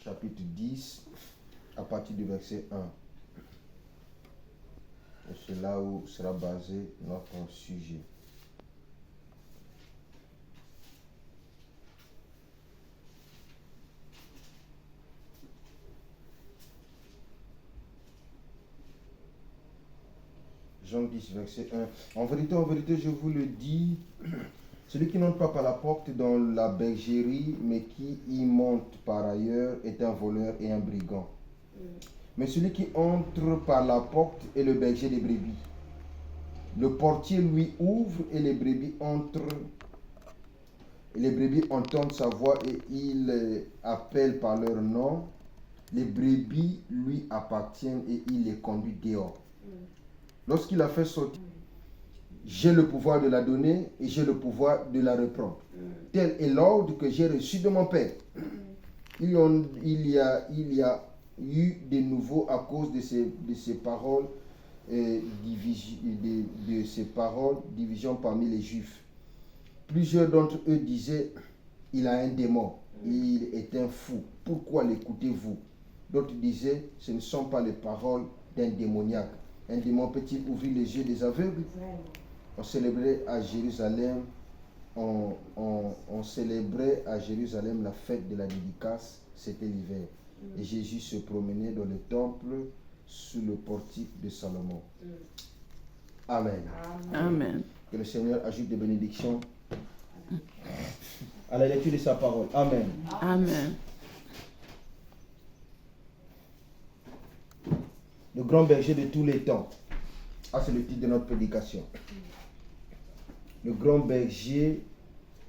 chapitre 10, à partir du verset 1. Et c'est là où sera basé notre sujet. Jean 10, verset 1. En vérité, je vous le dis, celui qui n'entre pas par la porte dans la bergerie, mais qui y monte par ailleurs, est un voleur et un brigand. Mais celui qui entre par la porte est le berger des brebis. Le portier lui ouvre et les brebis entrent. Et les brebis entendent sa voix et il les appelle par leur nom. Les brebis lui appartiennent et il les conduit dehors. Lorsqu'il a fait sortir, j'ai le pouvoir de la donner et j'ai le pouvoir de la reprendre. Tel est l'ordre que j'ai reçu de mon Père. Il y a eu de nouveau à cause de ces paroles, division parmi les Juifs. Plusieurs d'entre eux disaient, il a un démon, il est un fou, pourquoi l'écoutez-vous? D'autres disaient, ce ne sont pas les paroles d'un démoniaque. Un démon peut-il ouvrir les yeux des aveugles? On célébrait à Jérusalem, la fête de la dédicace, c'était l'hiver. Et Jésus se promenait dans le temple sous le portique de Salomon. Amen. Amen. Que le Seigneur ajoute des bénédictions à la lecture de sa parole. Amen. Amen. Le grand berger de tous les temps. Ah, c'est le titre de notre prédication. Le grand berger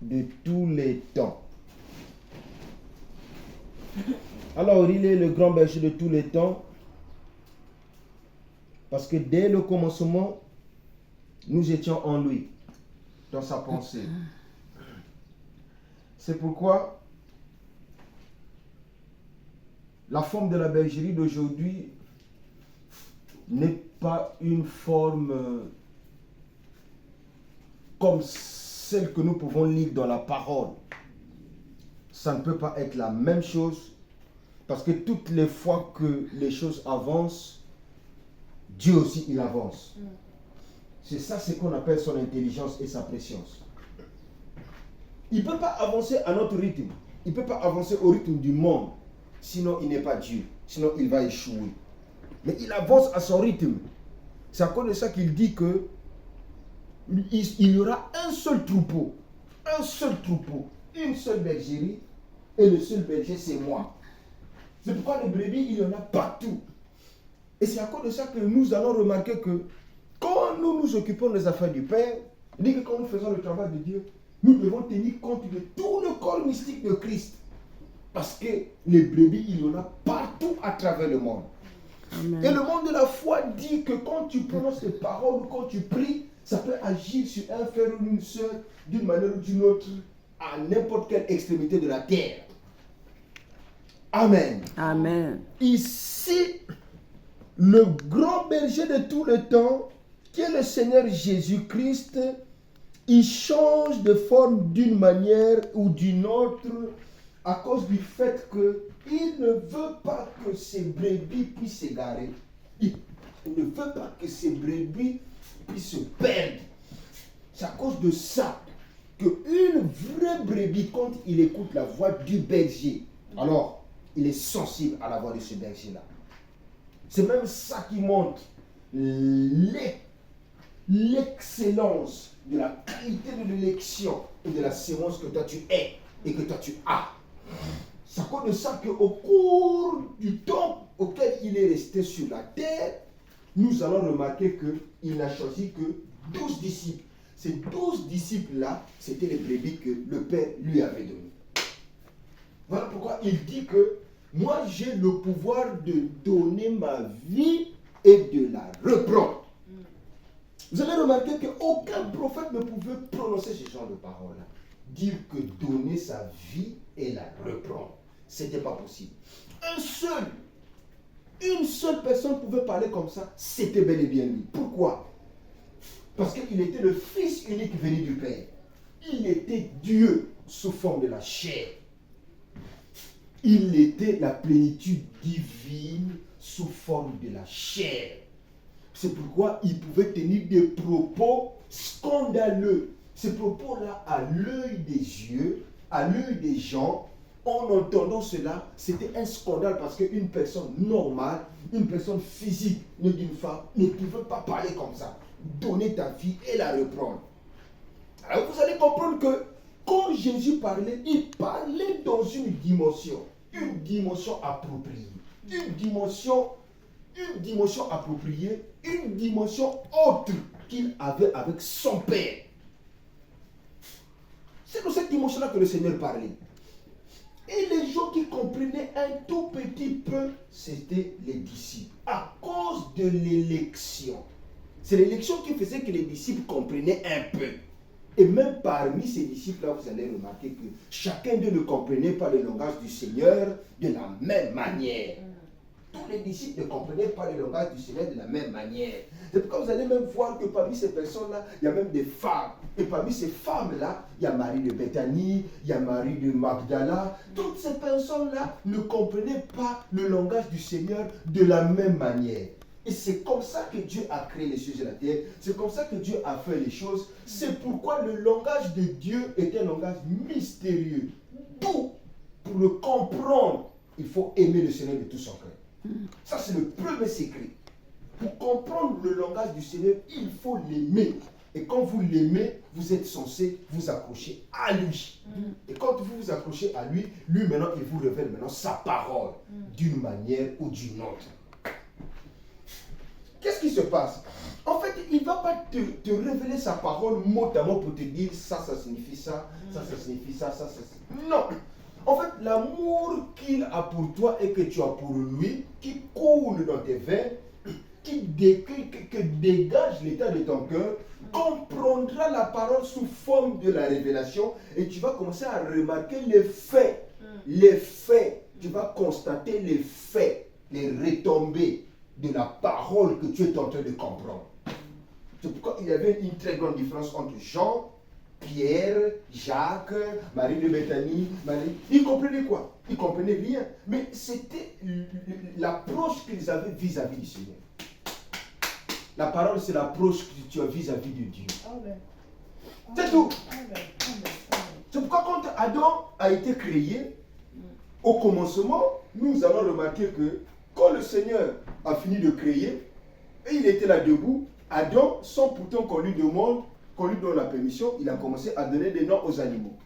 de tous les temps. Alors, il est le grand berger de tous les temps parce que dès le commencement, nous étions en lui, dans sa pensée. C'est pourquoi la forme de la bergerie d'aujourd'hui n'est pas une forme comme celle que nous pouvons lire dans la parole. Ça ne peut pas être la même chose parce que toutes les fois que les choses avancent, Dieu aussi il avance. C'est ça ce qu'on appelle son intelligence et sa préscience. Il ne peut pas avancer à notre rythme. Il ne peut pas avancer au rythme du monde. Sinon, il n'est pas Dieu. Sinon, il va échouer. Mais il avance à son rythme. C'est à cause de ça qu'il dit que il y aura un seul troupeau, une seule bergerie, et le seul berger, c'est moi. C'est pourquoi les brebis, il y en a partout. Et c'est à cause de ça que nous allons remarquer que quand nous nous occupons des affaires du Père, il dit que quand nous faisons le travail de Dieu, nous devons tenir compte de tout le corps mystique de Christ. Parce que les brebis, il y en a partout à travers le monde. Amen. Et le monde de la foi dit que quand tu prononces les paroles ou quand tu pries, ça peut agir sur un frère ou une soeur d'une manière ou d'une autre à n'importe quelle extrémité de la terre. Amen. Amen. Ici, le grand berger de tout le temps, qui est le Seigneur Jésus-Christ, il change de forme d'une manière ou d'une autre à cause du fait qu'il ne veut pas que ses brebis puissent s'égarer. Il ne veut pas que ses brebis puissent se perdre. C'est à cause de ça qu'une vraie brebis, quand il écoute la voix du berger, alors il est sensible à la voix de ce berger-là. C'est même ça qui montre l'excellence de la qualité de l'élection et de la séance que toi tu es et que toi tu as. C'est à cause de ça qu'au cours du temps auquel il est resté sur la terre, nous allons remarquer qu'il n'a choisi que 12 disciples. Ces 12 disciples-là, c'était les brebis que le Père lui avait données. Voilà pourquoi il dit que moi j'ai le pouvoir de donner ma vie et de la reprendre. Vous allez remarquer qu'aucun prophète ne pouvait prononcer ce genre de paroles-là. Dire que donner sa vie et la reprendre. Ce n'était pas possible. Une seule personne pouvait parler comme ça, c'était bel et bien lui. Pourquoi? Parce qu'il était le Fils unique venu du Père. Il était Dieu sous forme de la chair. il était la plénitude divine sous forme de la chair. C'est pourquoi il pouvait tenir des propos scandaleux. Ces propos-là, à l'œil des yeux, à l'œil des gens, en entendant cela, c'était un scandale parce qu'une personne normale, une personne physique d'une femme ne pouvait pas parler comme ça. Donner ta vie et la reprendre. Alors vous allez comprendre que quand Jésus parlait, il parlait dans une dimension appropriée. Une dimension appropriée, une dimension autre qu'il avait avec son Père. C'est dans cette dimension-là que le Seigneur parlait. Et les gens qui comprenaient un tout petit peu, c'était les disciples. À cause de l'élection. C'est l'élection qui faisait que les disciples comprenaient un peu. Et même parmi ces disciples-là, vous allez remarquer que chacun d'eux ne comprenait pas le langage du Seigneur de la même manière. Tous les disciples ne comprenaient pas le langage du Seigneur de la même manière. C'est pourquoi vous allez même voir que parmi ces personnes-là, il y a même des femmes. Et parmi ces femmes-là, il y a Marie de Béthanie, il y a Marie de Magdala. Toutes ces personnes-là ne comprenaient pas le langage du Seigneur de la même manière. Et c'est comme ça que Dieu a créé les cieux et la terre. C'est comme ça que Dieu a fait les choses. C'est pourquoi le langage de Dieu est un langage mystérieux. Pour le comprendre, il faut aimer le Seigneur de tout son cœur. Ça, c'est le premier secret. Pour comprendre le langage du Seigneur, il faut l'aimer. Et quand vous l'aimez, vous êtes censé vous accrocher à lui. Et quand vous vous accrochez à lui, lui maintenant, il vous révèle maintenant sa parole d'une manière ou d'une autre. Qu'est-ce qui se passe? En fait, il ne va pas te révéler sa parole mot à mot pour te dire ça signifie ça, ça signifie ça, ça signifie... Non. En fait, l'amour qu'il a pour toi et que tu as pour lui, qui coule dans tes veines, qui dégage l'état de ton cœur, comprendra la parole sous forme de la révélation et tu vas commencer à remarquer les faits. Les faits. Tu vas constater les faits, les retombées de la parole que tu es en train de comprendre. C'est pourquoi il y avait une très grande différence entre Jean, Pierre, Jacques, Marie de Béthanie, Marie. Ils comprenaient quoi? Ils comprenaient rien. Mais c'était l'approche qu'ils avaient vis-à-vis du Seigneur. La parole, c'est l'approche que tu as vis-à-vis de Dieu. Amen. C'est tout. C'est pourquoi quand Adam a été créé, au commencement, nous allons remarquer que quand le Seigneur a fini de créer, et il était là debout, Adam, sans pourtant qu'on lui demande, qu'on lui donne la permission, il a commencé à donner des noms aux animaux.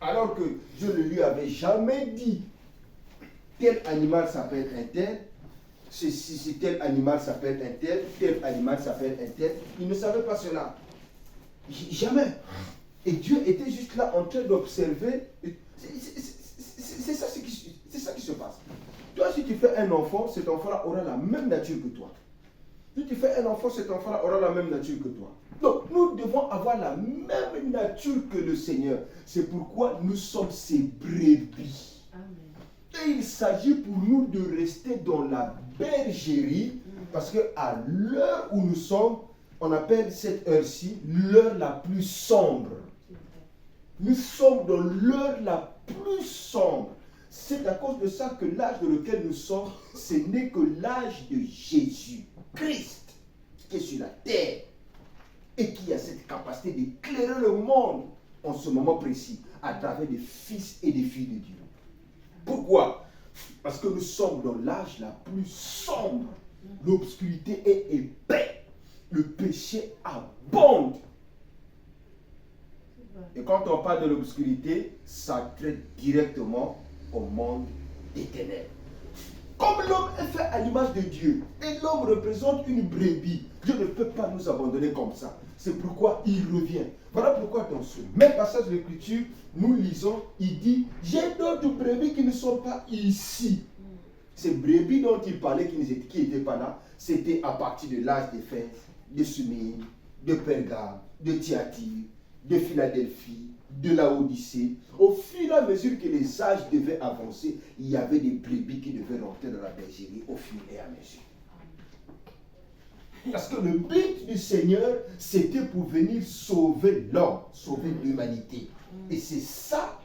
Alors que Dieu ne lui avait jamais dit tel animal s'appelle un tel, si tel animal s'appelle un tel animal s'appelle un tel. Il ne savait pas cela. Jamais. Et Dieu était juste là en train d'observer. C'est ça qui se passe. Toi, si tu fais un enfant, cet enfant-là aura la même nature que toi. Si tu fais un enfant, cet enfant-là aura la même nature que toi. Donc, nous devons avoir la même nature que le Seigneur. C'est pourquoi nous sommes ses brebis. Amen. Et il s'agit pour nous de rester dans la bergerie, parce qu'à l'heure où nous sommes, on appelle cette heure-ci l'heure la plus sombre. Nous sommes dans l'heure la plus sombre. C'est à cause de ça que l'âge dans lequel nous sommes, ce n'est que l'âge de Jésus, Christ, qui est sur la terre et qui a cette capacité d'éclairer le monde en ce moment précis à travers des fils et des filles de Dieu. Pourquoi? Parce que nous sommes dans l'âge la plus sombre. L'obscurité est épaisse. Le péché abonde. Et quand on parle de l'obscurité, ça traite directement au monde des ténèbres. Comme l'homme est fait à l'image de Dieu, et l'homme représente une brebis, Dieu ne peut pas nous abandonner comme ça. C'est pourquoi il revient. Voilà pourquoi dans ce même passage de l'Écriture, nous lisons, il dit, j'ai d'autres brebis qui ne sont pas ici. Ces brebis dont il parlait qui n'étaient pas là, c'était à partir de l'âge d'Éphèse, de Smyrne, de Pergame, de Thyatire, de Philadelphie, de Laodicée. Au fur et à mesure que les âges devaient avancer, il y avait des brebis qui devaient rentrer dans la bergerie au fur et à mesure. Parce que le but du Seigneur, c'était pour venir sauver l'homme, sauver l'humanité. Et c'est ça,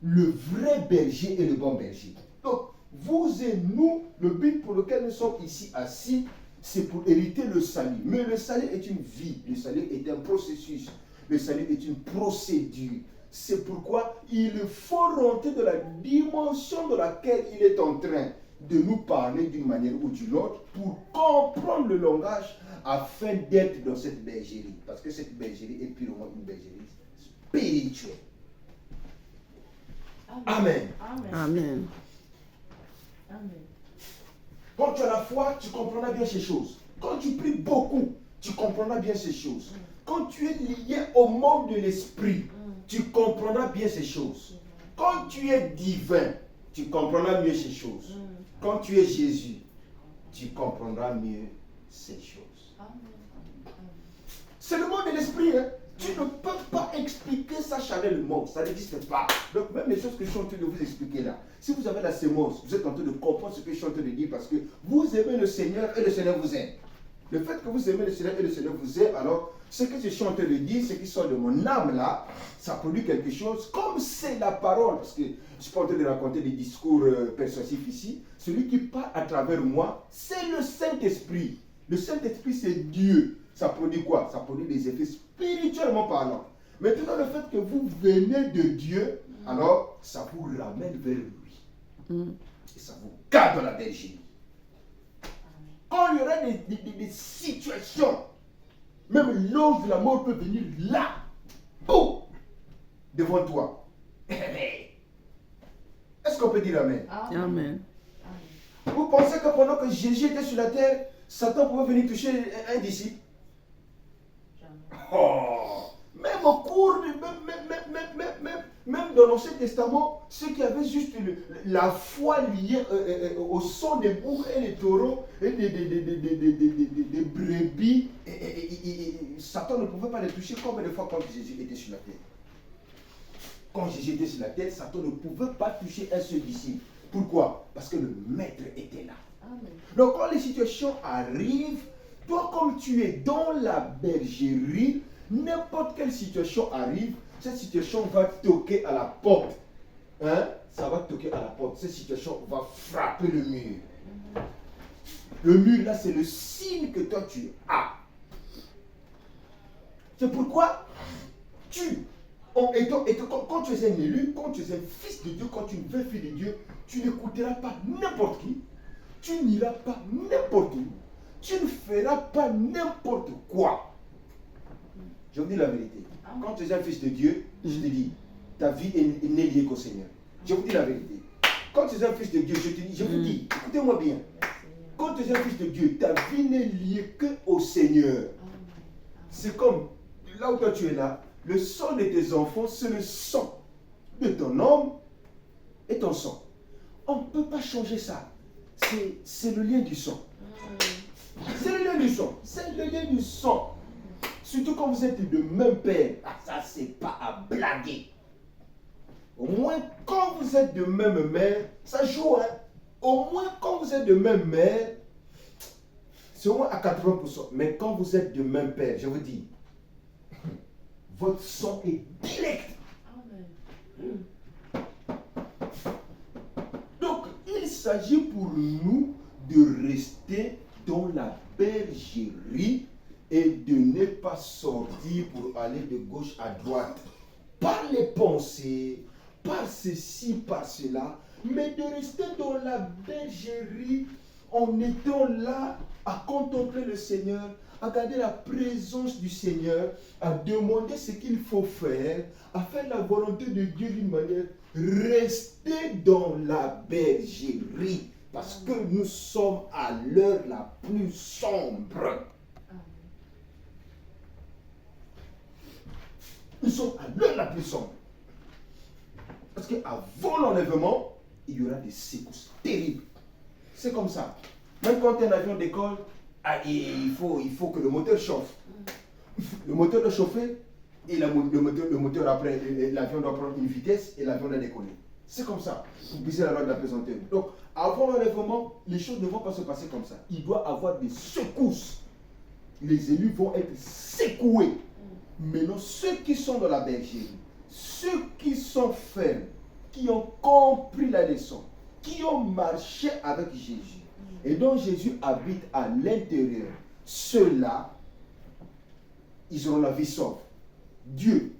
le vrai berger et le bon berger. Donc, vous et nous, le but pour lequel nous sommes ici assis, c'est pour hériter le salut. Mais le salut est une vie, le salut est un processus, le salut est une procédure. C'est pourquoi il faut rentrer dans la dimension dans laquelle il est en train de nous parler d'une manière ou d'une autre pour comprendre le langage afin d'être dans cette bergerie. Parce que cette bergerie est purement une bergerie spirituelle. Amen. Amen. Amen. Quand tu as la foi, tu comprendras bien ces choses. Quand tu pries beaucoup, tu comprendras bien ces choses. Quand tu es lié au monde de l'esprit, tu comprendras bien ces choses. Quand tu es divin, tu comprendras mieux ces choses. Quand tu es Jésus, tu comprendras mieux ces choses. C'est le monde de l'esprit. Hein? Tu ne peux pas expliquer ça charnellement. Ça n'existe pas. Donc même les choses que je suis en train de vous expliquer là, si vous avez la sémence, vous êtes en train de comprendre ce que je suis en train de dire parce que vous aimez le Seigneur et le Seigneur vous aime. Le fait que vous aimez le Seigneur et le Seigneur vous aime, alors ce que je suis en train de dire, ce qui sort de mon âme là, ça produit quelque chose comme c'est la parole. Parce que je ne suis pas en train de raconter des discours persuasifs ici. Celui qui parle à travers moi, c'est le Saint-Esprit. Le Saint-Esprit, c'est Dieu. Ça produit quoi? Ça produit des effets spirituellement parlant. Maintenant, le fait que vous venez de Dieu, alors ça vous ramène vers lui. Et ça vous garde dans la bergerie. Quand il y aura des situations, même l'ange de la mort peut venir là, boum, devant toi. Est-ce qu'on peut dire Amen? Amen. Vous pensez que pendant que Jésus était sur la terre, Satan pouvait venir toucher un disciple? Oh, même au cours, même dans l'Ancien Testament, ceux qui avaient juste la foi liée au son des boucs et des taureaux et des brebis, Satan ne pouvait pas les toucher combien de fois quand Jésus était sur la terre. Quand Jésus était sur la terre, Satan ne pouvait pas toucher un seul disciple. Pourquoi? Parce que le maître était là. Amen. Donc quand les situations arrivent, toi comme tu es dans la bergerie, n'importe quelle situation arrive, cette situation va toquer à la porte. Hein? Ça va toquer à la porte. Cette situation va frapper le mur. Le mur là, c'est le signe que toi tu as. C'est pourquoi quand tu es un élu, quand tu es un fils de Dieu, quand tu es une vraie fille de Dieu, tu n'écouteras pas n'importe qui, tu n'iras pas n'importe où, tu ne feras pas n'importe quoi. Je vous dis la vérité. Quand tu es un fils de Dieu, je te dis, ta vie n'est liée qu'au Seigneur. Je vous dis la vérité. Quand tu es un fils de Dieu, je vous dis, écoutez-moi bien. Quand tu es un fils de Dieu, ta vie n'est liée qu'au Seigneur. C'est comme, là où toi tu es là, le sang de tes enfants, c'est le sang de ton homme et ton sang. On ne peut pas changer ça. C'est le lien du sang. C'est le lien du sang. C'est le lien du sang. Surtout quand vous êtes de même père. Ah, ça, c'est pas à blaguer. Au moins, quand vous êtes de même mère, ça joue. Hein? Au moins, quand vous êtes de même mère, c'est au moins à 80%. Mais quand vous êtes de même père, je vous dis, votre sang est direct. Amen. Donc, il s'agit pour nous de rester dans la bergerie et de ne pas sortir pour aller de gauche à droite par les pensées, par ceci, par cela, mais de rester dans la bergerie en étant là à contempler le Seigneur, à garder la présence du Seigneur, à demander ce qu'il faut faire, à faire la volonté de Dieu d'une manière, rester dans la bergerie, parce que nous sommes à l'heure la plus sombre. Nous sommes à l'heure la plus sombre. Parce qu'avant l'enlèvement, il y aura des secousses terribles. C'est comme ça. Même quand un avion décolle, il faut que le moteur chauffe. Le moteur doit chauffer et le moteur après, l'avion doit prendre une vitesse et l'avion doit décoller. C'est comme ça. Vous brisez la loi de la pesanteur. Donc, avant l'enlèvement, les choses ne vont pas se passer comme ça. Il doit avoir des secousses. Les élus vont être secoués. Maintenant, ceux qui sont dans la bergerie, ceux qui sont fermes, qui ont compris la leçon, qui ont marché avec Jésus et dont Jésus habite à l'intérieur, ceux-là, ils auront la vie sauve. Dieu,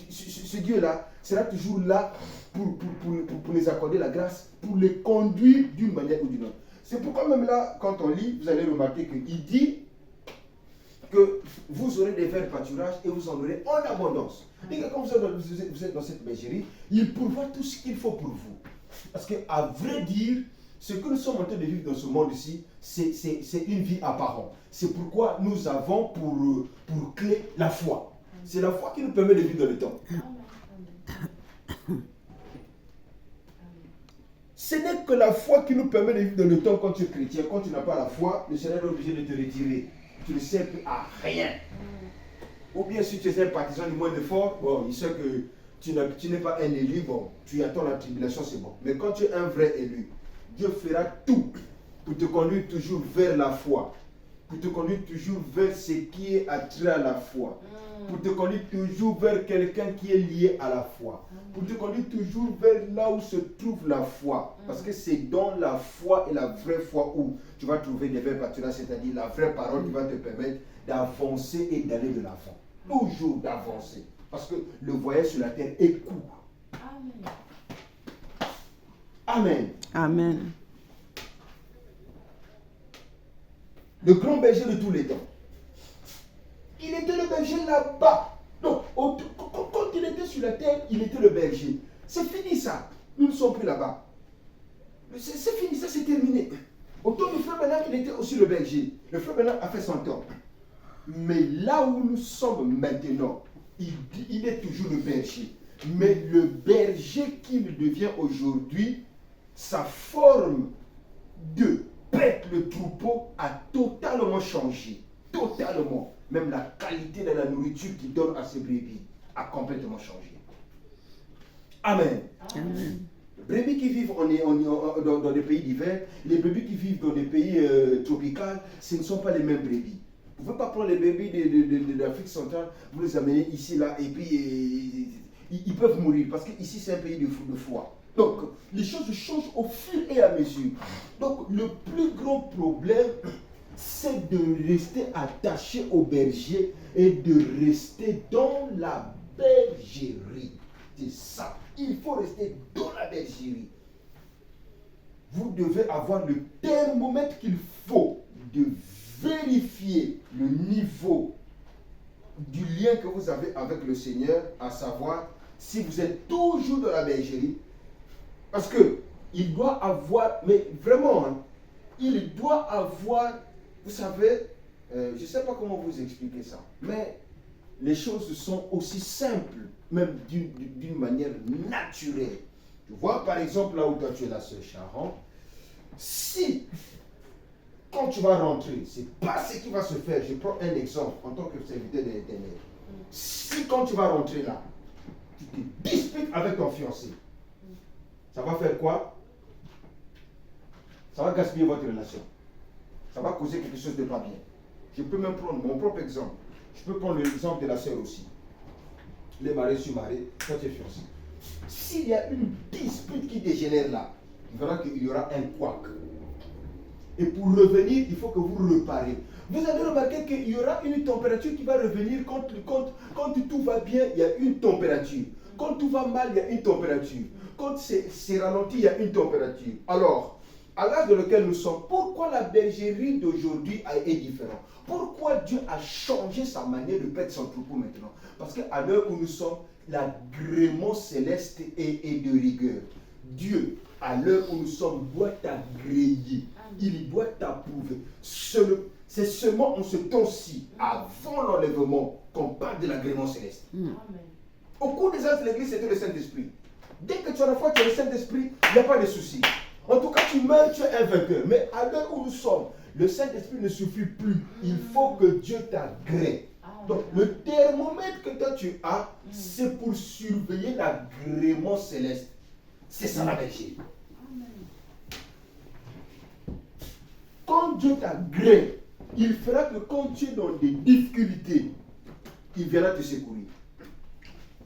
ce Dieu-là sera toujours là pour les accorder la grâce, pour les conduire d'une manière ou d'une autre. C'est pourquoi même là, quand on lit, vous allez remarquer qu'il dit que vous aurez des verts pâturages et vous en aurez en abondance. Et quand vous êtes dans cette bergerie, il pourvoit tout ce qu'il faut pour vous. Parce qu'à vrai dire, ce que nous sommes en train de vivre dans ce monde ici, c'est une vie apparente. C'est pourquoi nous avons pour clé la foi. C'est la foi qui nous permet de vivre dans le temps. Ce n'est que la foi qui nous permet de vivre dans le temps quand tu es chrétien. Quand tu n'as pas la foi, le Seigneur est obligé de te retirer. Tu ne sers plus à rien. Ou bien si tu es un partisan du moins de fort, bon, il sait que tu n'es pas un élu, bon, tu attends la tribulation, c'est bon. Mais quand tu es un vrai élu, Dieu fera tout pour te conduire toujours vers la foi. Pour te conduire toujours vers ce qui est attrait à la foi. Pour te conduire toujours vers quelqu'un qui est lié à la foi. Pour te conduire toujours vers là où se trouve la foi. Parce que c'est dans la foi et la vraie foi où tu vas trouver des verts pâturages, c'est-à-dire la vraie parole qui va te permettre d'avancer et d'aller de l'avant. Toujours d'avancer. Parce que le voyage sur la terre est court. Amen. Amen. Le grand berger de tous les temps. Il était le berger là-bas. Donc, quand il était sur la terre, il était le berger. C'est fini ça. Nous ne sommes plus là-bas. C'est fini, ça c'est terminé. Au temps du frère Branham, il était aussi le berger. Le frère Branham a fait son temps. Mais là où nous sommes maintenant, il est toujours le berger. Mais le berger qu'il devient aujourd'hui, sa forme de paître le troupeau a totalement changé. Totalement. Même la qualité de la nourriture qu'il donne à ses brebis a complètement changé. Amen. Amen. Les brebis qui vivent dans des pays divers, les brebis qui vivent dans des pays tropicaux, ce ne sont pas les mêmes brebis. Vous ne pouvez pas prendre les brebis de l'Afrique centrale, vous les amener ici, là, et puis ils peuvent mourir, parce qu'ici c'est un pays de foi. Donc, les choses changent au fur et à mesure. Donc, le plus grand problème, c'est de rester attaché au berger et de rester dans la bergerie. C'est ça. Il faut rester dans la bergerie. Vous devez avoir le thermomètre qu'il faut de vérifier le niveau du lien que vous avez avec le Seigneur, à savoir si vous êtes toujours dans la bergerie. Parce que il doit avoir, mais vraiment, hein, il doit avoir, vous savez, je ne sais pas comment vous expliquer ça, mais les choses sont aussi simples, même d'une manière naturelle. Tu vois, par exemple, là où toi tu es la sœur Sharon, si, quand tu vas rentrer, c'est pas ce qui va se faire. Je prends un exemple en tant que serviteur de l'Éternel. Si quand tu vas rentrer là, tu te disputes avec ton fiancé, ça va faire quoi? Ça va gaspiller votre relation. Ça va causer quelque chose de pas bien. Je peux même prendre mon propre exemple. Je peux prendre l'exemple de la sœur aussi. Les mariés sur mariés, quand tu es fiancé. S'il y a une dispute qui dégénère là, il verra qu'il y aura un couac. Et pour revenir, il faut que vous reparez. Vous allez remarquer qu'il y aura une température qui va revenir quand tout va bien, il y a une température. Quand tout va mal, il y a une température. Quand c'est ralenti, il y a une température. Alors, à l'âge dans lequel nous sommes, pourquoi la bergerie d'aujourd'hui est différente? Pourquoi Dieu a changé sa manière de paître son troupeau maintenant? Parce qu'à l'heure où nous sommes, l'agrément céleste est de rigueur. Dieu, à l'heure où nous sommes, doit t'agréer. Il doit t'approuver. C'est seulement en ce temps-ci, avant l'enlèvement, qu'on parle de l'agrément céleste. Amen. Au cours des âges de l'Église, c'était le Saint-Esprit. Dès que tu as la foi, tu as le Saint-Esprit, il n'y a pas de souci. En tout cas, tu meurs, tu es un vainqueur. Mais à l'heure où nous sommes, le Saint-Esprit ne suffit plus. Il faut que Dieu t'agrée. Donc, le thermomètre que toi tu as, c'est pour surveiller l'agrément céleste. C'est ça la bergerie. Quand Dieu t'agrée, il fera que quand tu es dans des difficultés, il viendra te secourir.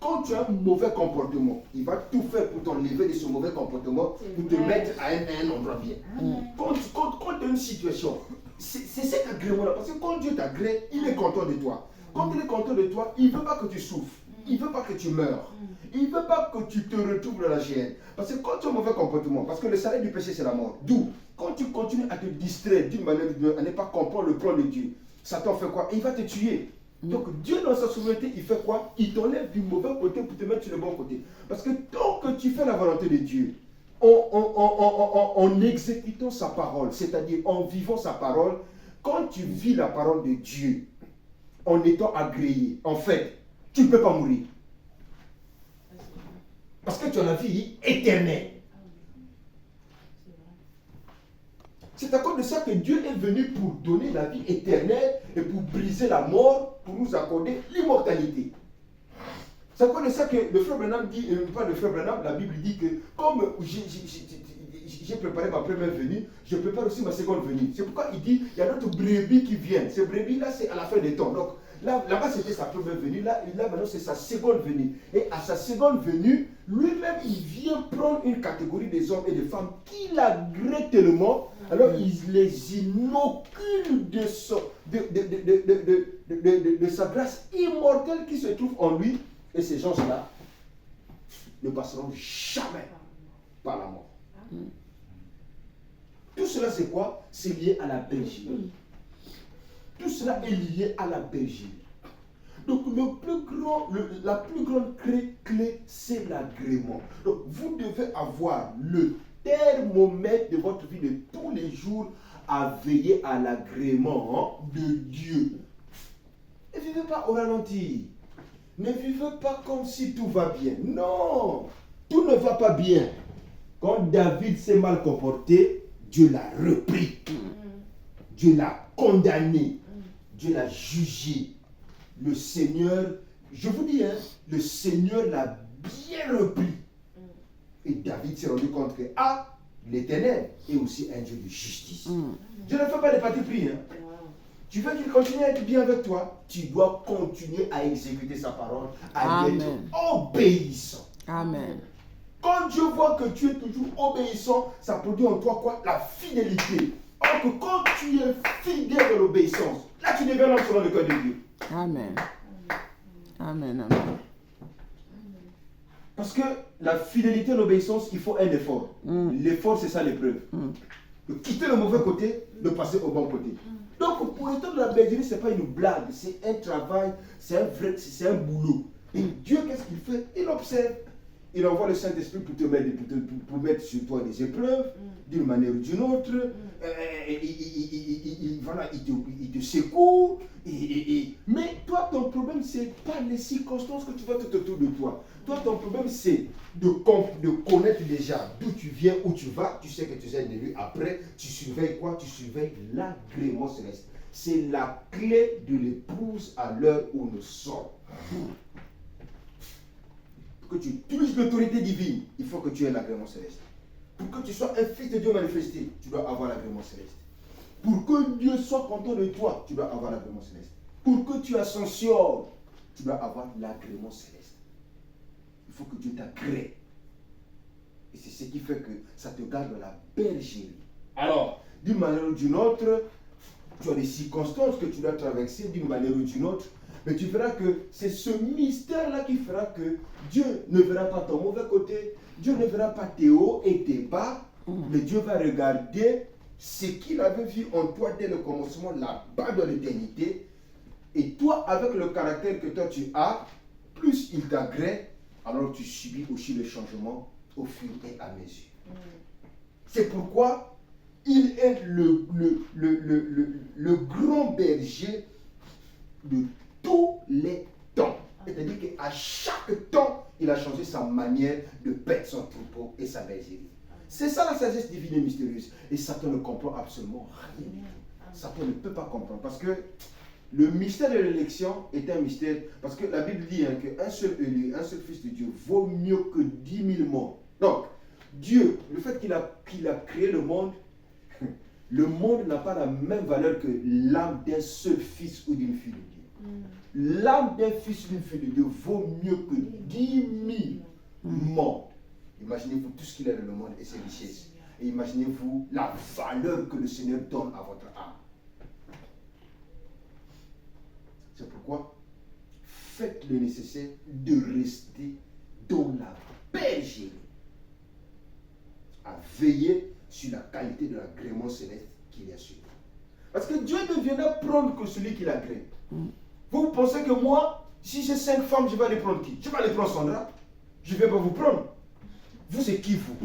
quand tu as un mauvais comportement, il va tout faire pour t'enlever de ce mauvais comportement, pour te mettre à un endroit bien. Quand tu as une situation, c'est cet agrément-là. Parce que quand Dieu t'agrée, il est content de toi. Quand il est content de toi, il ne veut pas que tu souffres. Il ne veut pas que tu meurs. Il ne veut pas que tu te retrouves dans la géhenne. Parce que quand tu as un mauvais comportement, parce que le salaire du péché, c'est la mort. D'où, quand tu continues à te distraire d'une manière ou d'une autre, à ne pas comprendre le plan de Dieu, Satan fait quoi? Il va te tuer. Donc Dieu dans sa souveraineté, il fait quoi? Il t'enlève du mauvais côté pour te mettre sur le bon côté. Parce que tant que tu fais la volonté de Dieu, en exécutant sa parole, c'est-à-dire en vivant sa parole, quand tu vis la parole de Dieu, en étant agréé, en fait, tu ne peux pas mourir. Parce que tu as la vie éternelle. C'est à cause de ça que Dieu est venu pour donner la vie éternelle et pour briser la mort, pour nous accorder l'immortalité. C'est à cause de ça que le frère Branham dit, pas le frère Branham, la Bible dit que comme j'ai préparé ma première venue, je prépare aussi ma seconde venue. C'est pourquoi il dit, il y a d'autres brebis qui viennent. Ces brebis-là, c'est à la fin des temps. Donc là-bas, c'était sa première venue. Là maintenant, c'est sa seconde venue. Et à sa seconde venue, lui-même, il vient prendre une catégorie des hommes et des femmes qui l'agrée tellement. Alors, il les inocule de sa grâce immortelle qui se trouve en lui. Et ces gens-là ne passeront jamais par la mort. Tout cela, c'est quoi? C'est lié à la bergerie. Tout cela est lié à la bergerie. Donc, la plus grande clé, c'est l'agrément. Donc, vous devez avoir le thermomètre de votre vie de tous les jours à veiller à l'agrément de Dieu. Ne vivez pas au ralenti. Ne vivez pas comme si tout va bien. Non, tout ne va pas bien. Quand David s'est mal comporté, Dieu l'a repris. Dieu l'a condamné. Dieu l'a jugé. Le Seigneur, je vous dis, le Seigneur l'a bien repris. Et David s'est rendu compte que, l'Éternel est aussi un Dieu de justice. Dieu ne fait pas de parti pris. Tu veux qu'il continue à être bien avec toi, tu dois continuer à exécuter sa parole, à être obéissant. Amen. Quand Dieu voit que tu es toujours obéissant, ça produit en toi quoi? La fidélité. Or que quand tu es fidèle dans l'obéissance, là tu deviens l'homme selon le cœur de Dieu. Amen. Amen. Amen. Parce que la fidélité et l'obéissance, il faut un effort. L'effort, c'est ça l'épreuve. De quitter le mauvais côté, de passer au bon côté. Donc, pour le temps de la bergerie, ce n'est pas une blague, c'est un travail, c'est un boulot. Et Dieu, qu'est-ce qu'il fait? Il observe. Il envoie le Saint-Esprit pour te mettre, pour mettre sur toi des épreuves, d'une manière ou d'une autre. Voilà, il te secoue. Mais toi, ton problème, ce n'est pas les circonstances que tu vois tout autour de toi. Toi, ton problème, c'est de connaître déjà d'où tu viens, où tu vas. Tu sais que tu sais de lui. Après, tu surveilles quoi? Tu surveilles l'agrément céleste. C'est la clé de l'épouse à l'heure où nous sommes. Pour que tu utilises l'autorité divine, il faut que tu aies l'agrément céleste. Pour que tu sois un fils de Dieu manifesté, tu dois avoir l'agrément céleste. Pour que Dieu soit content de toi, tu dois avoir l'agrément céleste. Pour que tu ascensionnes, tu dois avoir l'agrément céleste. Il faut que Dieu t'agrée. Et c'est ce qui fait que ça te garde dans la bergerie. Alors, d'une manière ou d'une autre, tu as des circonstances que tu dois traverser d'une manière ou d'une autre. Mais tu verras que c'est ce mystère-là qui fera que Dieu ne verra pas ton mauvais côté, Dieu ne verra pas tes hauts et tes bas, mais Dieu va regarder ce qu'il avait vu en toi dès le commencement, là-bas dans l'éternité. Et toi, avec le caractère que toi tu as, plus il t'agrée, alors tu subis aussi le changement au fur et à mesure. C'est pourquoi il est le grand berger de tous les temps. C'est-à-dire qu'à chaque temps, il a changé sa manière de paître son troupeau et sa bergerie. C'est ça la sagesse divine et mystérieuse. Et Satan ne comprend absolument rien. Satan ne peut pas comprendre. Parce que le mystère de l'élection est un mystère. Parce que la Bible dit qu'un seul élu, un seul fils de Dieu vaut mieux que 10 000 morts. Donc, Dieu, le fait qu'il a créé le monde n'a pas la même valeur que l'âme d'un seul fils ou d'une fille de Dieu. L'âme d'un fils ou d'une fille de Dieu vaut mieux que 10 000 mondes. Imaginez-vous tout ce qu'il a dans le monde et ses richesses. Et imaginez-vous la valeur que le Seigneur donne à votre âme. C'est pourquoi faites le nécessaire de rester dans la bergerie, à veiller sur la qualité de l'agrément céleste qu'il y a sur vous. Parce que Dieu ne viendra prendre que celui qui l'agrée. Vous pensez que moi, si j'ai 5 femmes, je vais aller prendre qui? Je vais aller prendre Sandra. Je ne vais pas vous prendre. Vous, c'est qui vous?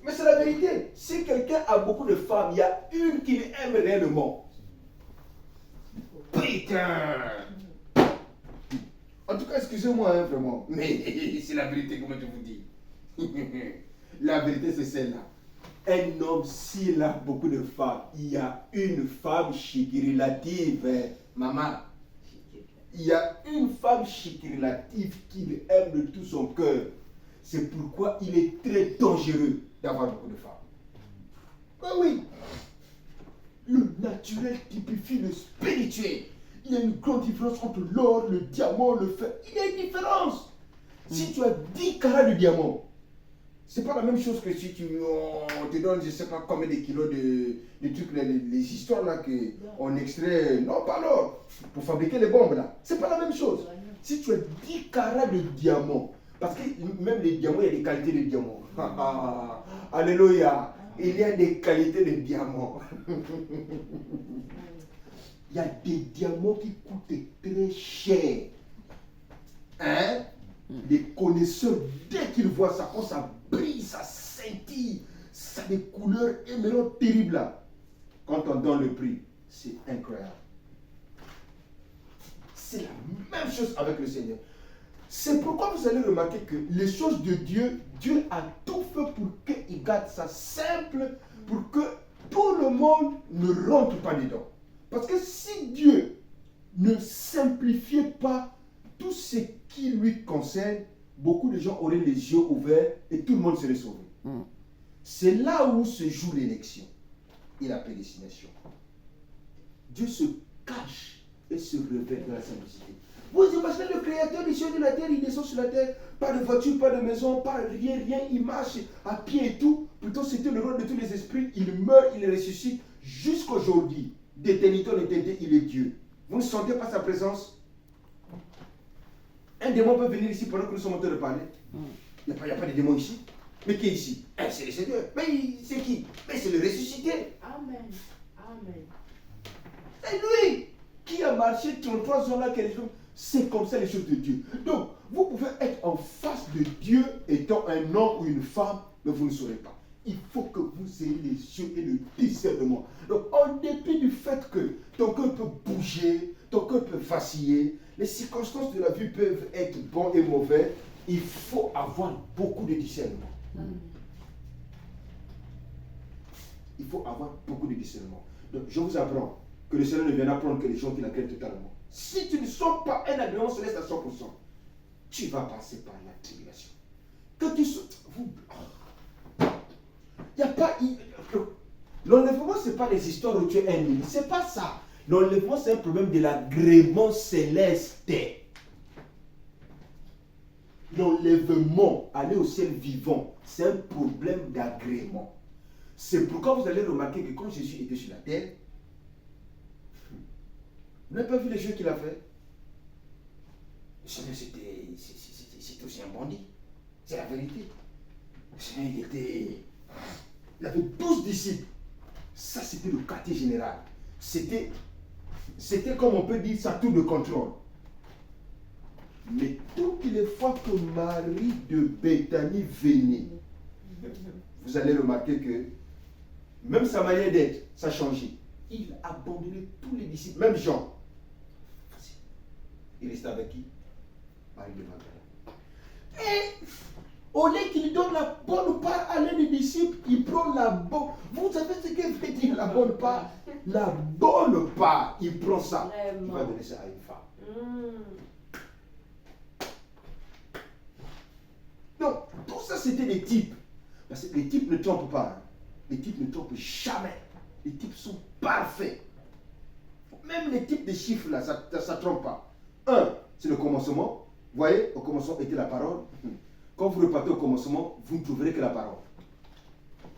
Mais c'est la vérité. Si quelqu'un a beaucoup de femmes, il y a une qui aime réellement. Putain! En tout cas, excusez-moi, hein, vraiment. Mais c'est la vérité, comment je vous dis. La vérité, c'est celle-là. Un homme, s'il a beaucoup de femmes, il y a une femme chikirilative, maman. Il y a une femme chikirilative qu'il aime de tout son cœur. C'est pourquoi il est très dangereux d'avoir beaucoup de femmes. Ah oui. Le naturel typifie le spirituel. Il y a une grande différence entre l'or, le diamant, le fer. Il y a une différence. Si tu as 10 carats de diamant, c'est pas la même chose que si on te donne, je sais pas combien de kilos de trucs, les histoires là qu'on extrait, non pas l'or, pour fabriquer les bombes là. C'est pas la même chose. Si tu as 10 carats de diamant, parce que même les diamants, il y a des qualités de diamants. Alléluia. Il y a des qualités de diamants. Il y a des diamants qui coûtent très cher. Hein? Les connaisseurs, dès qu'ils voient ça, quand ça brille, ça scintille, ça a des couleurs émeraudes terribles là. Quand on donne le prix, c'est incroyable. C'est la même chose avec le Seigneur. C'est pourquoi vous allez remarquer que les choses de Dieu, Dieu a tout fait pour qu'il garde ça simple, pour que tout le monde ne rentre pas dedans. Parce que si Dieu ne simplifiait pas tout ce qui lui concerne, beaucoup de gens auraient les yeux ouverts et tout le monde serait sauvé. C'est là où se joue l'élection et la prédestination. Dieu se cache et se révèle dans la simplicité. Vous imaginez le créateur des cieux et de la terre, il descend sur la terre, pas de voiture, pas de maison, pas rien, il marche à pied et tout. Plutôt c'était le rôle de tous les esprits, il meurt, il ressuscite jusqu'aujourd'hui. D'éternité en éternité, il est Dieu. Vous ne sentez pas sa présence? Un démon peut venir ici pendant que nous sommes en train de parler. Il n'y a pas de démon ici. Mais qui est ici? C'est le Seigneur. Mais c'est qui? Mais c'est le ressuscité. Amen. Amen. C'est lui qui a marché 33 ans là. C'est comme ça les choses de Dieu. Donc, vous pouvez être en face de Dieu étant un homme ou une femme, mais vous ne saurez pas. Il faut que vous ayez les yeux et le discernement. Donc, en dépit du fait que ton cœur peut bouger, ton cœur peut vaciller, les circonstances de la vie peuvent être bonnes et mauvaises, il faut avoir beaucoup de discernement. Il faut avoir beaucoup de discernement. Donc, je vous apprends que le Seigneur ne viendra prendre que les gens qui la craignent totalement. Si tu ne sens pas un agrément céleste à 100%, tu vas passer par la tribulation. Que tu sois... Il n'y a pas... L'enlèvement, ce n'est pas les histoires où tu es ennemi. Ce n'est pas ça. L'enlèvement, c'est un problème de l'agrément céleste. L'enlèvement, aller au ciel vivant, c'est un problème d'agrément. C'est pourquoi vous allez remarquer que quand Jésus était sur la terre, vous n'avez pas vu les choses qu'il a fait? Le Seigneur, c'était aussi un bandit. C'est la vérité. Le Seigneur, il avait 12 disciples. Ça, c'était le quartier général. C'était comme on peut dire, sa tour de contrôle. Mais toutes les fois que Marie de Béthanie venait, vous allez remarquer que même sa manière d'être, ça a changé. Il a abandonné tous les disciples, même Jean. Il restait avec qui? Marie de Magdala. Et au lieu qu'il donne la bonne part à l'un des disciples, il prend la bonne. Vous savez ce que veut dire la bonne part? La bonne part, il prend ça. Il va donner ça à une femme. Donc, tout ça c'était des types. Parce que les types ne trompent pas. Les types ne trompent jamais. Les types sont parfaits. Même les types de chiffres là, ça ne trompe pas. 1, c'est le commencement. Vous voyez, au commencement était la parole. Quand vous repartez au commencement, vous ne trouverez que la parole.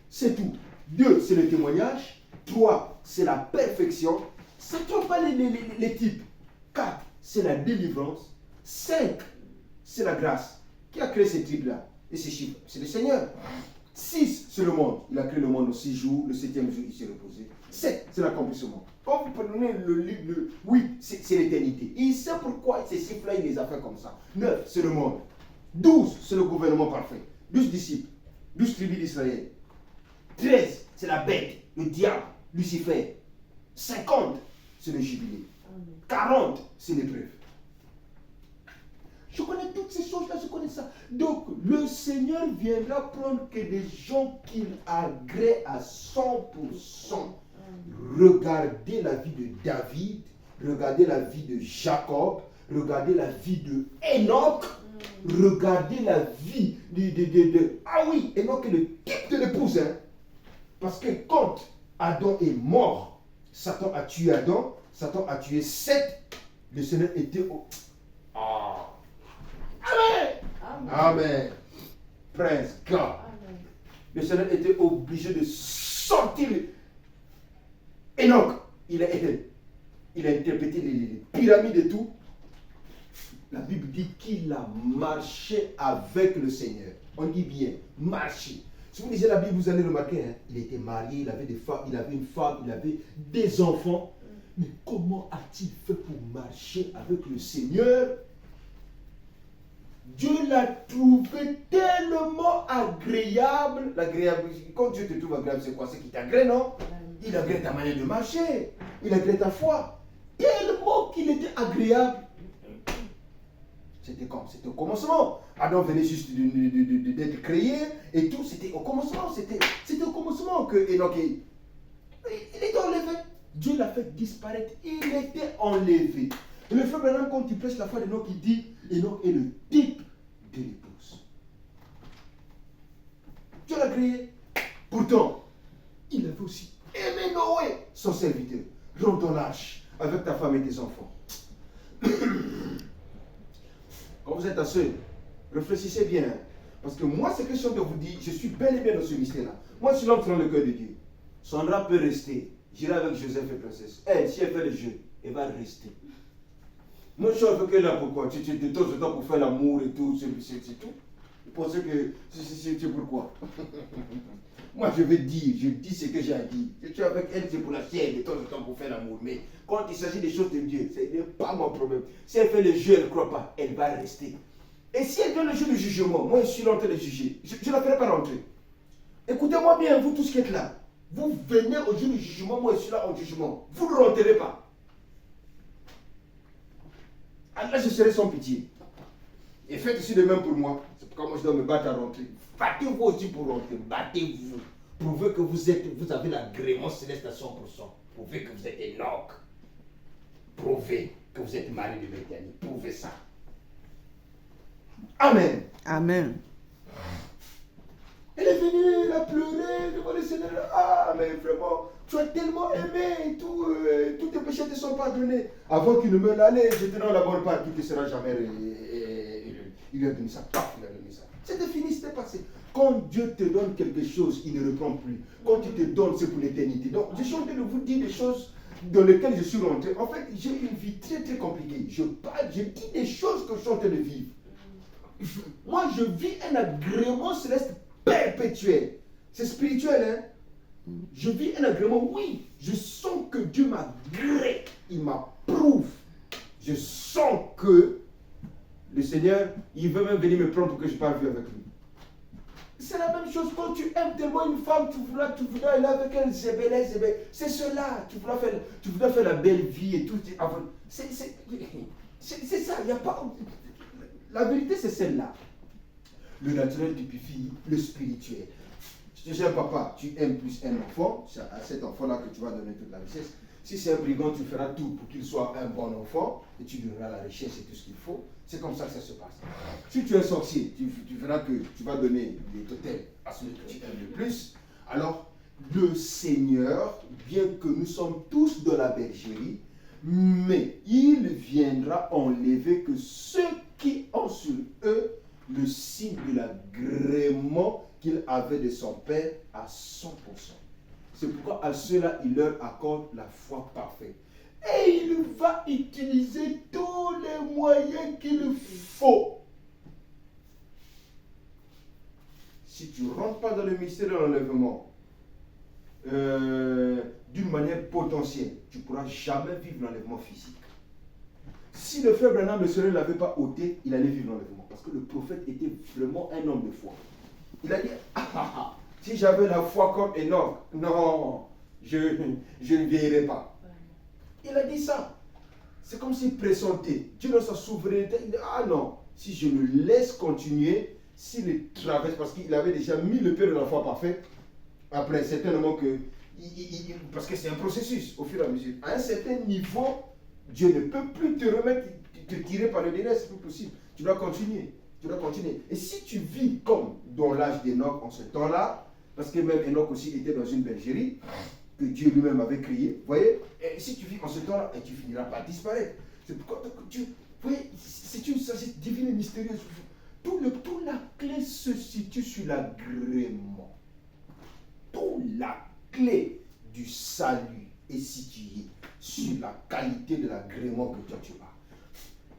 C'est tout. 2, c'est le témoignage. 3, c'est la perfection. Ça ne trompe pas les types. 4, c'est la délivrance. 5, c'est la grâce. Qui a créé ces types-là et ces chiffres? C'est le Seigneur. 6, c'est le monde. Il a créé le monde en 6 jours. Le 7e jour, il s'est reposé. 7, c'est l'accomplissement. Quand vous prenez le livre, oui, c'est l'éternité. Il sait pourquoi ces chiffres-là, il les a fait comme ça. 9, c'est le monde. 12, c'est le gouvernement parfait. 12 disciples. 12 tribus d'Israël. 13, c'est la bête, le diable, Lucifer. 50, c'est le jubilé. 40, c'est l'épreuve. Je connais toutes ces choses-là, je connais ça. Donc, le Seigneur viendra prendre que des gens qu'il agrée à 100%. Regardez la vie de David, regardez la vie de Jacob, regardez la vie de Enoch, regardez la vie de... Ah oui, Enoch est le type de l'épouse. Hein? Parce que quand Adam est mort, Satan a tué Adam, Satan a tué Seth, le Seigneur était au... Ah. Amen. Amen. Amen. Praise God. Amen. Le Seigneur était obligé de sortir Enoch. Il a interprété les pyramides et tout. La Bible dit qu'il a marché avec le Seigneur. On dit bien, marché. Si vous lisez la Bible, vous allez remarquer, hein, il était marié, il avait des femmes, il avait une femme, il avait des enfants. Mais comment a-t-il fait pour marcher avec le Seigneur? Dieu l'a trouvé tellement agréable. Quand Dieu te trouve agréable, c'est quoi? C'est qu'il t'agrée, non? Il agrée ta manière de marcher. Il agrée ta foi. Tellement qu'il était agréable. C'était comme? C'était au commencement. Adam venait juste d'être créé et tout. C'était au commencement. C'était au commencement que Enoch il était enlevé. Dieu l'a fait disparaître. Il était enlevé. Et le frère Branham, quand il prêche la foi d'Enoch, il dit Enoch est le type de l'épouse. Dieu l'a créé. Pourtant, il avait aussi aimé Noé, son serviteur. Rentre dans l'arche avec ta femme et tes enfants. Quand vous êtes à seul, réfléchissez bien. Hein? Parce que moi, c'est question de vous dire, je suis bel et bien dans ce mystère-là. Moi, je suis l'homme dans le cœur de Dieu. Sandra peut rester. J'irai avec Joseph et princesse. Elle, si elle fait le jeu, elle va rester. Moi, je suis avec elle là pourquoi? Tu de temps en temps pour faire l'amour et tout, c'est tout. Vous pensez que c'est pourquoi? Moi, je dis ce que j'ai à dire. Je suis avec elle, c'est pour la chair, de temps en temps pour faire l'amour. Mais quand il s'agit des choses de Dieu, ce n'est pas mon problème. Si elle fait le jeu, elle ne croit pas, elle va rester. Et si elle donne le jeu de jugement, moi, je suis là en train de juger. Je ne la ferai pas rentrer. Écoutez-moi bien, vous tous qui êtes là. Vous venez au jour du jugement, moi, je suis là en jugement. Vous ne rentrez pas. Là, je serai sans pitié. Et faites aussi de même pour moi. C'est pourquoi moi je dois me battre à rentrer. Battez-vous aussi pour rentrer. Battez-vous. Prouvez que vous avez l'agrément céleste à 100%. Prouvez que vous êtes Enoch. Prouvez que vous êtes mari de l'éternel. Prouvez ça. Amen. Amen. Elle est venue, elle a pleuré devant le Seigneur. Ah, mais vraiment, tu as tellement aimé et tout, tous tes péchés te sont pardonnés. Avant qu'il ne meure, allez, je te donne la bonne part, tout ne sera jamais. Il lui a donné ça, paf, il a donné ça. C'était fini, c'était passé. Quand Dieu te donne quelque chose, il ne reprend plus. Quand il te donne, c'est pour l'éternité. Donc, je suis en train de vous dire des choses dans lesquelles je suis rentré. En fait, j'ai une vie très très compliquée. Je parle, je dis des choses que je suis en train de vivre. Moi, je vis un agrément céleste perpétuel. C'est spirituel, hein? Je vis un agrément, oui. Je sens que Dieu m'agrée. Il m'approuve. Je sens que le Seigneur, il veut même venir me prendre pour que je parle avec lui. C'est la même chose quand tu aimes tellement une femme, tu voudras aller avec elle, c'est cela. Tu voudras faire la belle vie et tout. C'est ça, il n'y a pas... La vérité, c'est celle-là. Le naturel typifie le spirituel. Si tu es un papa, tu aimes plus un enfant, c'est à cet enfant-là que tu vas donner toute la richesse. Si c'est un brigand, tu feras tout pour qu'il soit un bon enfant et tu donneras la richesse et tout ce qu'il faut. C'est comme ça que ça se passe. Si tu es un sorcier, tu feras que tu vas donner des totems à celui que tu aimes le plus. Alors, le Seigneur, bien que nous sommes tous dans la bergerie, Mais il viendra enlever que ceux qui ont sur eux le signe de l'agrément qu'il avait de son Père à 100%. C'est pourquoi à ceux-là, il leur accorde la foi parfaite. Et il va utiliser tous les moyens qu'il faut. Si tu ne rentres pas dans le mystère de l'enlèvement d'une manière potentielle, tu ne pourras jamais vivre l'enlèvement physique. Si le frère Branham, le Seigneur ne l'avait pas ôté, il allait vivre l'enlèvement. Parce que le prophète était vraiment un homme de foi. Il a dit, si j'avais la foi comme Enoch, non, je ne vieillirais pas. Il a dit ça. C'est comme s'il pressentait. Dieu dans sa souveraineté, il dit, ah non, si je le laisse continuer, s'il le traverse, parce qu'il avait déjà mis le pied de la foi parfaite, après un certain moment que, parce que c'est un processus, au fur et à mesure. À un certain niveau, Dieu ne peut plus te remettre, te tirer par le derrière, c'est plus possible. Tu dois continuer. Tu dois continuer. Et si tu vis comme dans l'âge d'Enoch en ce temps-là, parce que même Enoch aussi était dans une bergerie, que Dieu lui-même avait créée, vous voyez, et si tu vis en ce temps-là, tu finiras par disparaître. C'est pourquoi vous voyez, c'est une sagesse divine et mystérieuse. Toute la clé se situe sur l'agrément. Toute la clé du salut est située sur la qualité de l'agrément que toi tu as.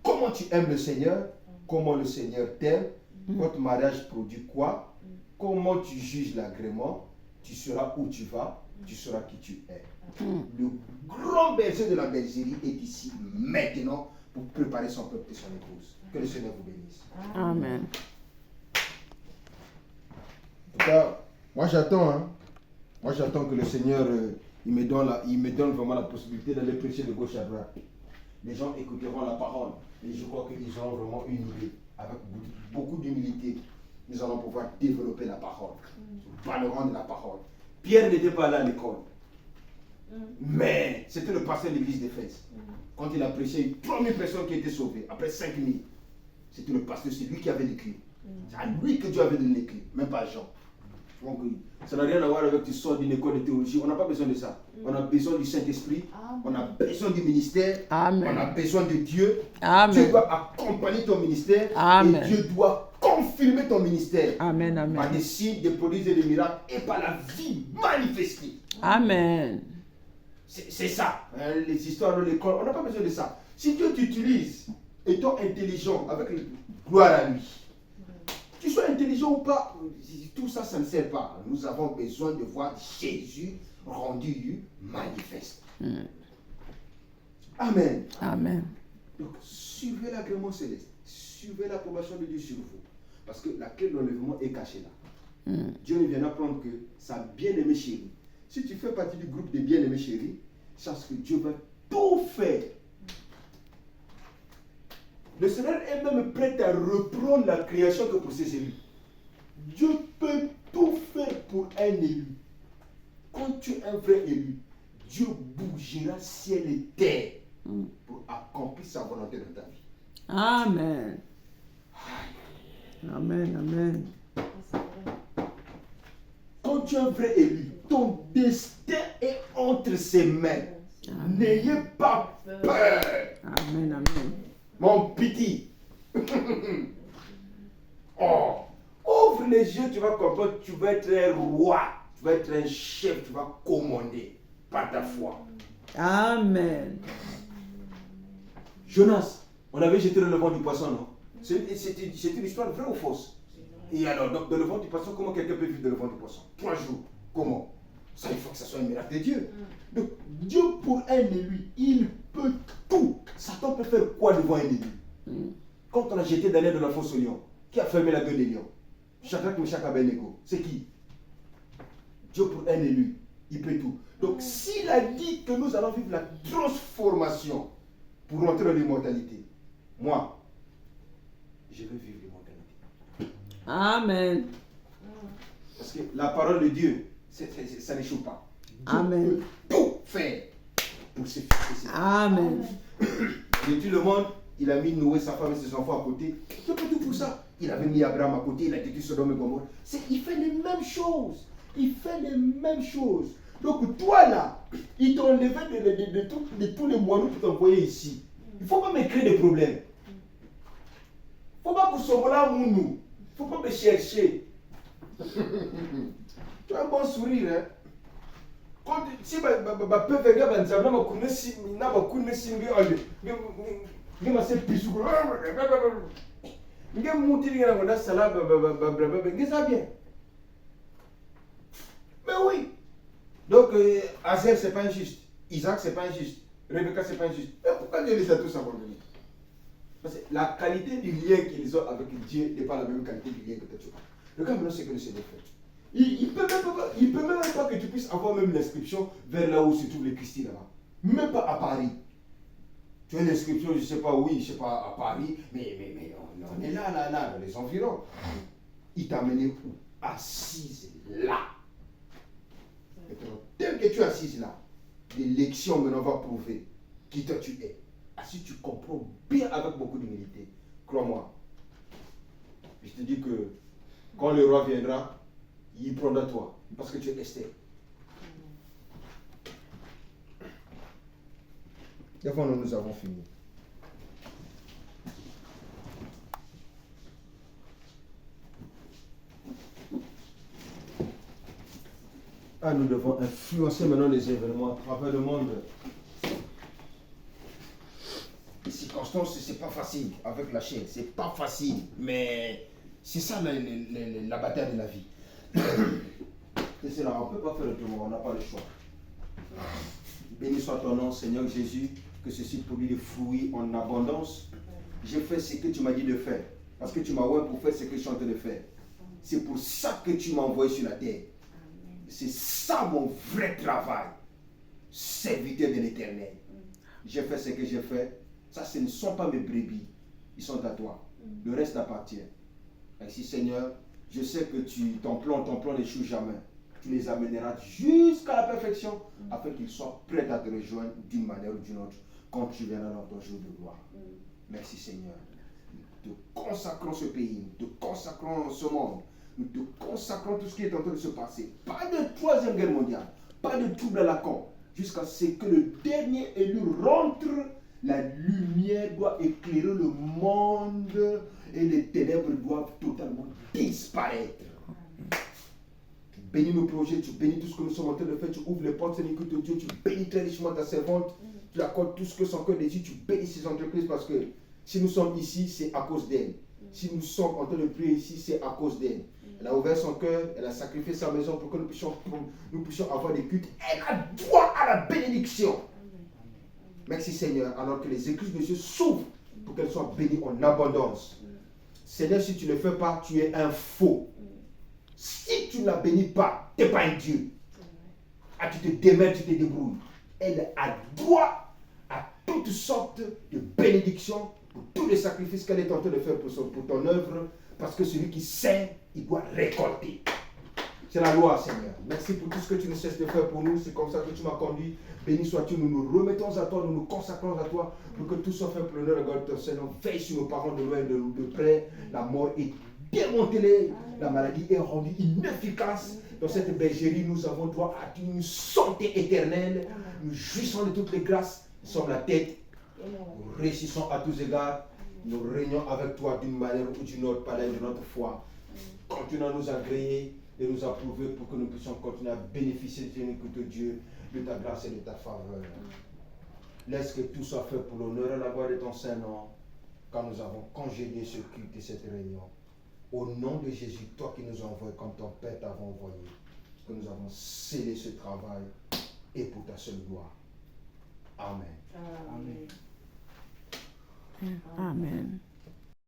Comment tu aimes le Seigneur, comment le Seigneur t'aime, votre mariage produit quoi, comment tu juges l'agrément, tu sauras où tu vas, tu sauras qui tu es. Le grand berger de la bergerie est ici maintenant pour préparer son peuple et son épouse. Que le Seigneur vous bénisse. Amen. En tout cas, moi j'attends, hein. Moi j'attends que le Seigneur il me donne vraiment la possibilité d'aller prêcher de gauche à droite. Les gens écouteront la parole et je crois qu'ils auront vraiment une idée. Avec beaucoup d'humilité, nous allons pouvoir développer la parole. Nous parlerons de la parole. Pierre n'était pas là à l'école. Mais c'était le pasteur de l'église d'Éphèse. Quand il a prêché, une première personne qui a été sauvée, après 5000, c'était le pasteur, c'est lui qui avait les clés. C'est à lui que Dieu avait donné les clés, même pas à Jean. Donc, ça n'a rien à voir avec tu sors d'une école de théologie. On n'a pas besoin de ça. On a besoin du Saint-Esprit. On a besoin du ministère. Amen. On a besoin de Dieu. Amen. Dieu doit accompagner ton ministère. Amen. Et Dieu doit confirmer ton ministère. Amen. Par Amen. des signes, des prodiges et des miracles et par la vie manifestée. Amen. C'est ça. Les histoires de l'école, on n'a pas besoin de ça. Si Dieu t'utilise, étant intelligent, avec gloire à lui, tu sois intelligent ou pas, tout ça, ça ne sert pas. Nous avons besoin de voir Jésus rendu manifeste. Amen. Amen. Donc, suivez l'agrément céleste. Suivez l'approbation de Dieu sur vous. Parce que la clé de l'enlèvement est cachée là. Dieu ne vient apprendre que sa bien-aimée chérie. Si tu fais partie du groupe des bien-aimés chéris, sache que Dieu va tout faire. Le Seigneur est même prêt à reprendre la création que pour ses élus. Dieu peut tout faire pour un élu. Quand tu es un vrai élu, Dieu bougera ciel et terre pour accomplir sa volonté dans ta vie. Amen. Amen. Amen. Quand tu es un vrai élu, ton destin est entre ses mains. N'ayez pas peur. Amen. Amen. Mon petit. Oh, ouvre les yeux, tu vas comprendre, tu vas être un roi, tu vas être un chef, tu vas commander par ta foi. Amen. Jonas, on avait jeté dans le ventre du poisson, non? C'était une histoire vraie ou fausse? Et alors, donc, dans le ventre du poisson, comment quelqu'un peut vivre dans le ventre du poisson? 3 jours. Comment? Ça, il faut que ça soit un miracle de Dieu. Donc, Dieu pour un élu, il peut tout. Satan peut faire quoi devant un élu? Quand on a jeté Daniel dans la fosse au lion, qui a fermé la gueule des lions? Shadrach, Meshach, Abednego. C'est qui? Dieu pour un élu, il peut tout. Donc, s'il a dit que nous allons vivre la transformation pour rentrer dans l'immortalité, moi, je veux vivre l'immortalité. Amen. Parce que la parole de Dieu, ça n'échoue pas. Dieu Amen. peut tout faire pour ses fils. Amen. Il détruit le monde, il a mis Noé, sa femme et ses enfants à côté. Dieu peut tout pour ça. Il avait mis Abraham à côté, il a détruit Sodome et Gomorrhe. Il fait les mêmes choses. Il fait les mêmes choses. Donc toi là, ils t'ont enlevé de tous les moineaux pour t'envoyer ici. Il ne faut pas me créer des problèmes. Il ne faut pas que ce soit nous. Il ne faut pas me chercher. Tu as un bon sourire, hein? Quand si je peux venir à Nzabla, je connais si na ba connais si nge ma se pisu ko nge monter nge na sala nge ça bien. Mais oui. Donc Azel c'est pas injuste, Isaac c'est pas injuste, Rebecca c'est pas injuste. Mais pourquoi Dieu les a tous abandonnés? Parce que la qualité du lien qu'ils ont avec Dieu n'est pas la même qualité du lien que toi tu as. Regarde maintenant ce que le Seigneur fait. Il peut même pas que tu puisses avoir même l'inscription vers là où se trouve les Christi là-bas. Même pas à Paris. Tu as l'inscription, je ne sais pas où, je ne sais pas à Paris, mais on est là, dans les environs. Il t'a amené où? Assise là. Maintenant, tel que tu es assise là, l'élection maintenant va prouver qui toi tu es. Si tu comprends bien avec beaucoup d'humilité, crois-moi, je te dis que quand le roi viendra, il prendra toi, parce que tu es Esther. Avant, nous avons fini. Nous devons influencer maintenant les événements à travers le monde. Les circonstances, c'est pas facile avec la chaîne, c'est pas facile, mais c'est ça la bataille de la vie. Et c'est là, on ne peut pas faire autrement, on n'a pas le choix. Béni soit ton nom, Seigneur Jésus, que ceci produit des fruits en abondance. Je fais ce que tu m'as dit de faire, parce que tu m'as ouvert pour faire ce que je suis en train de faire. C'est pour ça que tu m'as envoyé sur la terre. C'est ça mon vrai travail, serviteur de l'Éternel. J'ai fait ce que j'ai fait. Ça, ce ne sont pas mes brebis, ils sont à toi. Le reste t'appartient. Merci Seigneur, je sais que ton plan n'échoue jamais. Tu les amèneras jusqu'à la perfection afin qu'ils soient prêts à te rejoindre d'une manière ou d'une autre quand tu viendras dans ton jour de gloire. Merci Seigneur. Nous te consacrons ce pays, nous te consacrons ce monde, nous te consacrons tout ce qui est en train de se passer. Pas de troisième guerre mondiale, pas de trouble à la con, jusqu'à ce que le dernier élu rentre. La lumière doit éclairer le monde et les ténèbres doivent totalement disparaître. Tu bénis nos projets, tu bénis tout ce que nous sommes en train de faire, tu ouvres les portes, Seigneur, de Dieu, tu bénis très richement ta servante, tu accordes tout ce que son cœur désire, tu bénis ses entreprises parce que si nous sommes ici, c'est à cause d'elle. Si nous sommes en train de prier ici, c'est à cause d'elle. Elle a ouvert son cœur, elle a sacrifié sa maison pour que nous puissions avoir des cultes. Elle a droit à la bénédiction. Merci Seigneur, alors que les églises de Dieu s'ouvrent pour qu'elles soient bénies en abondance. Seigneur, si tu ne le fais pas, tu es un faux. Si tu ne la bénis pas, tu n'es pas un Dieu. Tu te démènes, tu te débrouilles. Elle a droit à toutes sortes de bénédictions pour tous les sacrifices qu'elle est en train de faire pour ton œuvre, parce que celui qui sème, il doit récolter. C'est la loi, Seigneur. Merci pour tout ce que tu ne cesses de faire pour nous. C'est comme ça que tu m'as conduit. Béni sois-tu. Nous nous remettons à toi, nous nous consacrons à toi pour que tout soit fait pour l'honneur de God, ton Seigneur. Veille sur nos parents de loin, de près. La mort est démantelée. La maladie est rendue inefficace. Dans cette bergerie, nous avons droit à une santé éternelle. Nous jouissons de toutes les grâces. Nous sommes la tête. Nous réussissons à tous égards. Nous régnons avec toi d'une manière ou d'une autre, par l'aide de notre foi. Continue à nous agréer et nous approuver pour que nous puissions continuer à bénéficier de Dieu, de ta grâce et de ta faveur. Laisse que tout soit fait pour l'honneur et la gloire de ton Saint-Nom, quand nous avons congédié ce culte et cette réunion. Au nom de Jésus, toi qui nous envoies comme ton Père t'avait envoyé, que nous avons scellé ce travail et pour ta seule gloire. Amen. Amen. Amen.